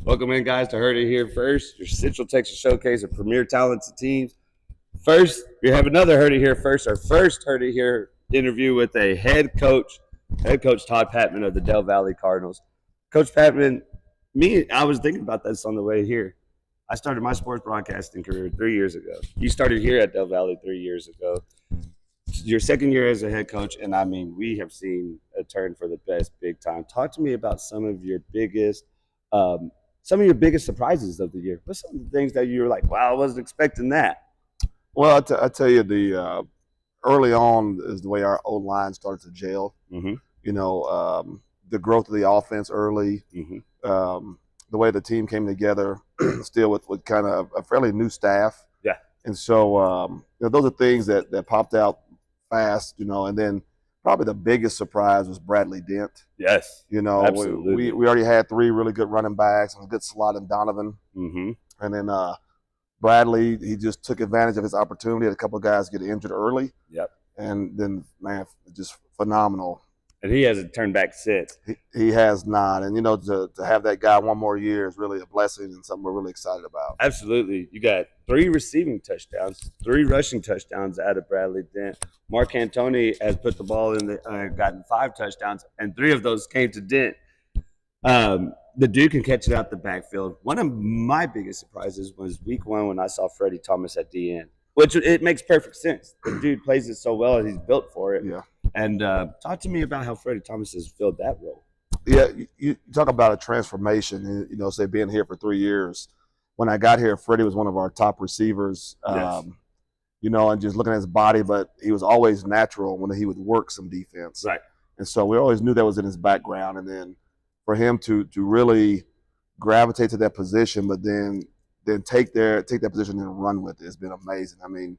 Welcome in, guys, to Heard It Here First, your Central Texas showcase of premier talents and teams. First, we have another Heard It Here First, our first Heard It Here interview with a head coach Todd Patmon of the Valle Cardinals. Coach Patmon, I was thinking about this on the way here. I started my sports broadcasting career 3 years ago. You started here at Del Valle 3 years ago. Your second year as a head coach, and I mean, we have seen a turn for the best big time. Talk to me about some of your biggest surprises of the year. What's some of the things that you were like, wow, I wasn't expecting that? Well, I tell you, the early on is the way our old line started to gel. Mm-hmm. The growth of the offense early, the way the team came together, still with kind of a fairly new staff. Yeah. And so those are things that popped out fast, and then probably the biggest surprise was Bradley Dent. Yes. We already had three really good running backs and a good slot in Donovan. Mm-hmm. And then Bradley, he just took advantage of his opportunity. Had a couple of guys get injured early. Yep. And then, man, just phenomenal. And he hasn't turned back since. He has not. And, to have that guy one more year is really a blessing and something we're really excited about. Absolutely. You got 3 receiving touchdowns, 3 rushing touchdowns out of Bradley Dent. Mark Antoni has put the ball in gotten 5 touchdowns, and 3 of those came to Dent. The dude can catch it out the backfield. One of my biggest surprises was week 1 when I saw Freddie Thomas at DN, which it makes perfect sense. The dude plays it so well, and he's built for it. Yeah. And talk to me about how Freddie Thomas has filled that role. Yeah, you talk about a transformation. Say being here for 3 years. When I got here, Freddie was one of our top receivers. Yes. And just looking at his body, but he was always natural when he would work some defense. Right. And so we always knew that was in his background. And then for him to really gravitate to that position, but then take that position and run with it, has been amazing. I mean,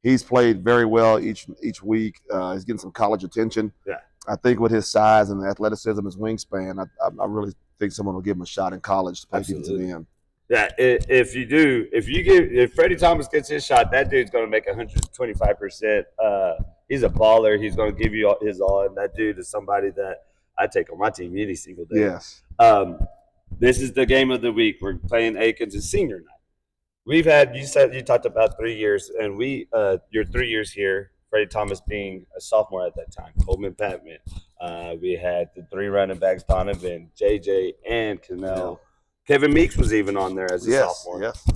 he's played very well each week. He's getting some college attention. Yeah. I think with his size and athleticism, his wingspan, I really think someone will give him a shot in college to play defensive end. Yeah, if Freddie Thomas gets his shot, that dude's going to make 125%. He's a baller. He's going to give you his all, and that dude is somebody that I take on my team any single day. Yes. This is the game of the week. We're playing Akins. It's senior night. You talked about 3 years, and you're 3 years here. Freddie Thomas being a sophomore at that time, Coleman Patmon. We had the 3 running backs, Donovan, JJ, and Cannell. Kevin Meeks was even on there as a sophomore. Yes.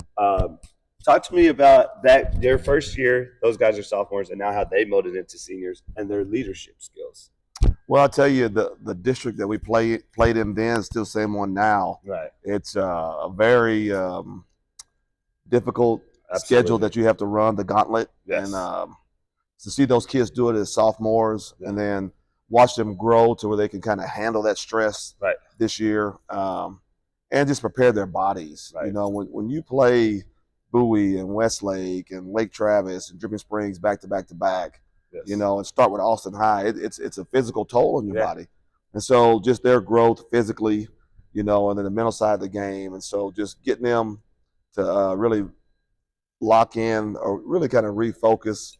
Talk to me about that. Their first year, those guys are sophomores, and now how they molded into seniors and their leadership skills. Well, I'll tell you, the district that we played in then is still the same one now. Right. It's a very difficult schedule that you have to run, the gauntlet. Yes. And to see those kids do it as sophomores, and then watch them grow to where they can kind of handle that stress this year, and just prepare their bodies. Right. When you play Bowie and Westlake and Lake Travis and Dripping Springs back to back, yes. And start with Austin High, it's a physical toll on your body. And so just their growth physically, and then the mental side of the game. And so just getting them to really lock in or really kind of refocus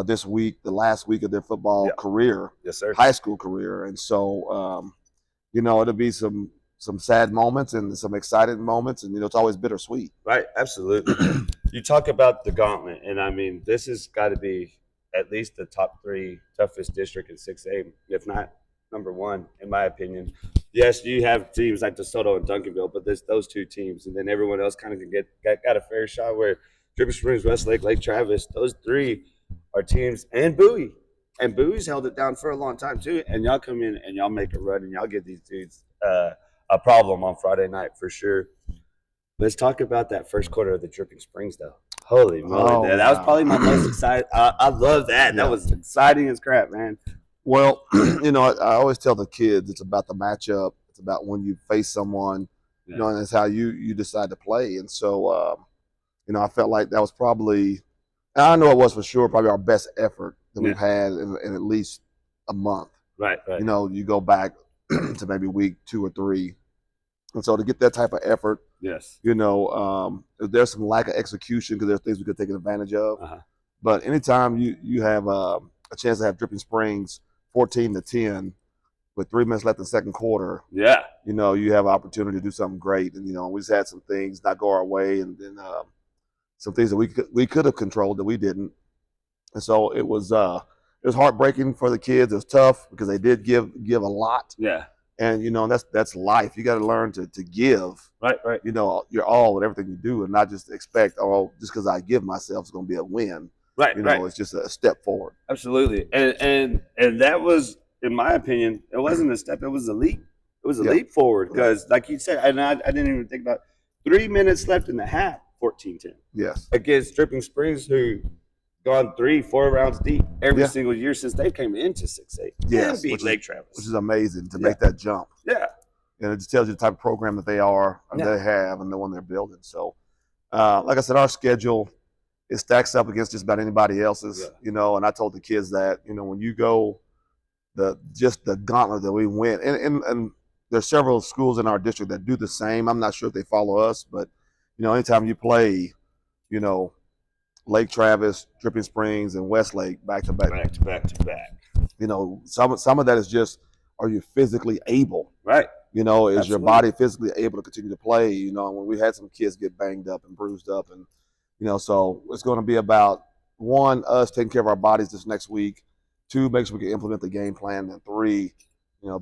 this week, the last week of their football career, yes, sir, high school career. And so, it'll be some sad moments and some exciting moments, and it's always bittersweet. Right, absolutely. You talk about the gauntlet, and I mean, this has got to be at least the top 3 toughest district in 6A, if not number 1, in my opinion. Yes, you have teams like DeSoto and Duncanville, but there's those 2 teams, and then everyone else kind of can got a fair shot. Where Dripping Springs, Westlake, Lake Travis, those 3 are teams, and Bowie. And Bowie's held it down for a long time too. And y'all come in and y'all make a run, and y'all give these dudes a problem on Friday night for sure. Let's talk about that first quarter of the Dripping Springs, though. Holy moly, man. That was probably my most exciting. I love that. That was exciting as crap, man. Well, I always tell the kids it's about the matchup. It's about when you face someone, and it's how you decide to play. And so, I felt like that was probably, I know it was for sure, probably our best effort that we've had in at least a month. Right. You go back to maybe week 2 or 3. And so to get that type of effort, yes, there's some lack of execution because there's things we could take advantage of. Uh-huh. But anytime you have a chance to have Dripping Springs 14-10, with 3 minutes left in the second quarter, Yeah. You have an opportunity to do something great. And, we just had some things not go our way, and then some things that we could have controlled that we didn't. And so it was heartbreaking for the kids. It was tough because they did give a lot. Yeah. And, that's life. You got to learn to give, Right. your all with everything you do, and not just expect, just because I give myself, it's going to be a win. Right. It's just a step forward. Absolutely. And that was, in my opinion, it wasn't a step. It was a leap. It was a leap forward because, like you said, and I didn't even think about 3 minutes left in the half, 14-10. Yes. Against Dripping Springs, who gone 3-4 rounds deep every single year since they came into 6A. Yes. Beat Lake Travis. Which is amazing to make that jump. Yeah. And it just tells you the type of program that they are, they have, and the one they're building. So, like I said, our schedule, it stacks up against just about anybody else's, and I told the kids that, when you go the gauntlet that we went, and there's several schools in our district that do the same. I'm not sure if they follow us, but, anytime you play, Lake Travis, Dripping Springs, and Westlake back to back. Some of that is just, are you physically able? Right. Is Absolutely. your body physically able to continue to play? When we had some kids get banged up and bruised up, and so it's going to be about, 1, us taking care of our bodies this next week, 2, make sure we can implement the game plan, and 3,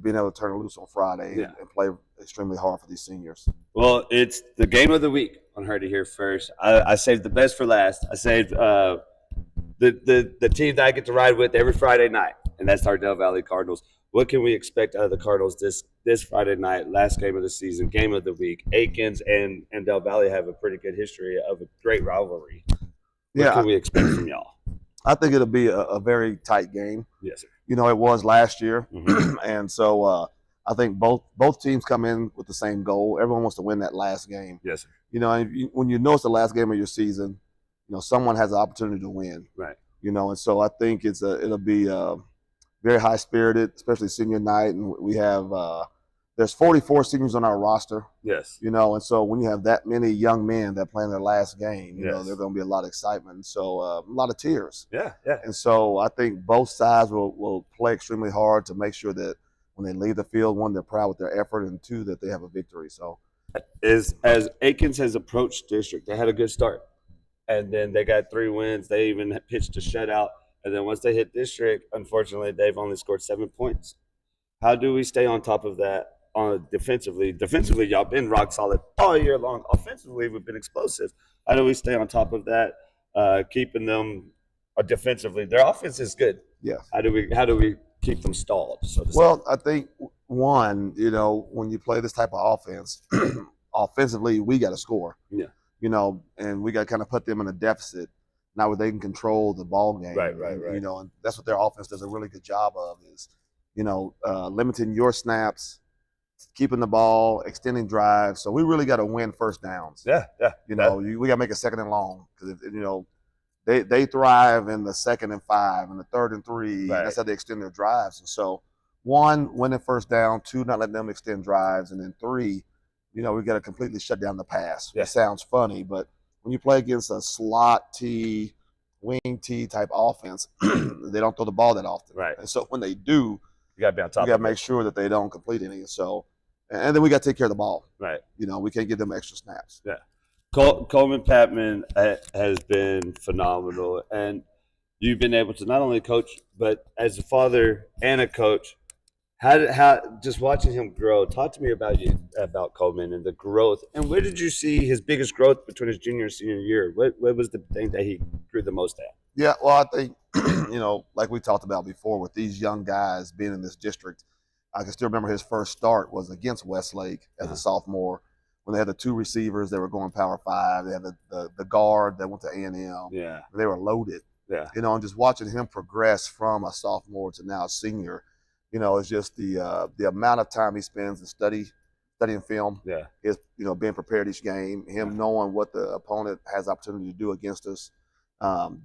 being able to turn it loose on Friday and play extremely hard for these seniors. Well, it's the game of the week on Heard It Here first. I saved the best for last. I saved the team that I get to ride with every Friday night, and that's our Valle Cardinals. What can we expect out of the Cardinals this Friday night, last game of the season, game of the week? Akins and Del Valle have a pretty good history of a great rivalry. What can we expect from y'all? I think it'll be a very tight game. Yes, sir. It was last year, and so I think both teams come in with the same goal. Everyone wants to win that last game. Yes, sir. When it's the last game of your season, someone has the opportunity to win. Right. And so I think it'll be very high spirited, especially senior night, and we have there's 44 seniors on our roster. Yes. And so when you have that many young men that play in their last game, there's going to be a lot of excitement. And so a lot of tears. Yeah. And so I think both sides will play extremely hard to make sure that when they leave the field, 1, they're proud with their effort, and 2, that they have a victory. So as Akins has approached district, they had a good start, and then they got 3 wins. They even pitched a shutout, and then once they hit district, unfortunately, they've only scored 7 points. How do we stay on top of that? Defensively, y'all been rock solid all year long. Offensively, we've been explosive. How do we stay on top of that? Keeping them defensively, their offense is good. Yeah. How do we keep them stalled? Well, I think 1, when you play this type of offense, offensively, we got to score. Yeah. And we got to kind of put them in a deficit, now where they can control the ball game. Right. And that's what their offense does a really good job of, is limiting your snaps, keeping the ball, extending drives. So we really got to win first downs. Yeah. We got to make a 2nd and long, because they thrive in the 2nd and 5 and the 3rd and 3. Right. That's how they extend their drives. And so 1, winning first down, 2, not letting them extend drives, and then 3, we got to completely shut down the pass. Yeah. It sounds funny, but when you play against a slot T, wing T type offense, they don't throw the ball that often. Right. And so when they do, you got to be on top. You got to make sure that they don't complete any. So, and then we got to take care of the ball. Right. We can't give them extra snaps. Yeah. Coleman Patmon has been phenomenal, and you've been able to not only coach, but as a father and a coach, how just watching him grow. Talk to me about Coleman and the growth, and where did you see his biggest growth between his junior and senior year? What was the thing that he grew the most at? Yeah, well, I think like we talked about before, with these young guys being in this district, I can still remember his first start was against Westlake as a sophomore, when they had the 2 receivers that were going Power 5. They had the guard that went to A&M. Yeah. They were loaded. Yeah. And just watching him progress from a sophomore to now a senior, it's just the amount of time he spends in studying film. Yeah. His, being prepared each game, him knowing what the opponent has opportunity to do against us.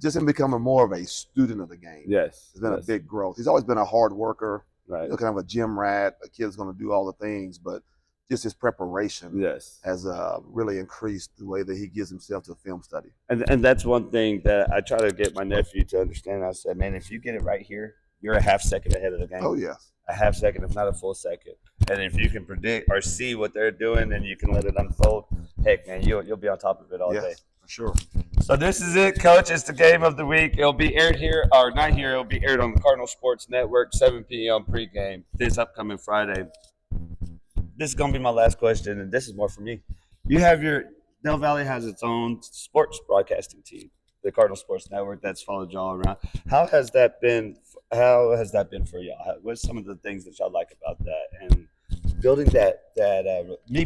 Just him becoming more of a student of the game. Yes. It's been a big growth. He's always been a hard worker. Right. Kind of a gym rat. A kid's going to do all the things, but just his preparation has really increased the way that he gives himself to film study. And that's one thing that I try to get my nephew to understand. I said, man, if you get it right here, you're a half second ahead of the game. Oh, yes. a half second, if not a full second. And if you can predict or see what they're doing and you can let it unfold, heck, man, you'll be on top of it all day. Yes, for sure. So this is it, Coach. It's the game of the week. It'll be aired here, or not here. It'll be aired on the Cardinal Sports Network, 7 p.m. pregame this upcoming Friday. This is gonna be my last question, and this is more for me. You have Del Valle has its own sports broadcasting team, the Cardinal Sports Network. That's followed y'all around. How has that been? How has that been for y'all? What's some of the things that y'all like about that and building that? Me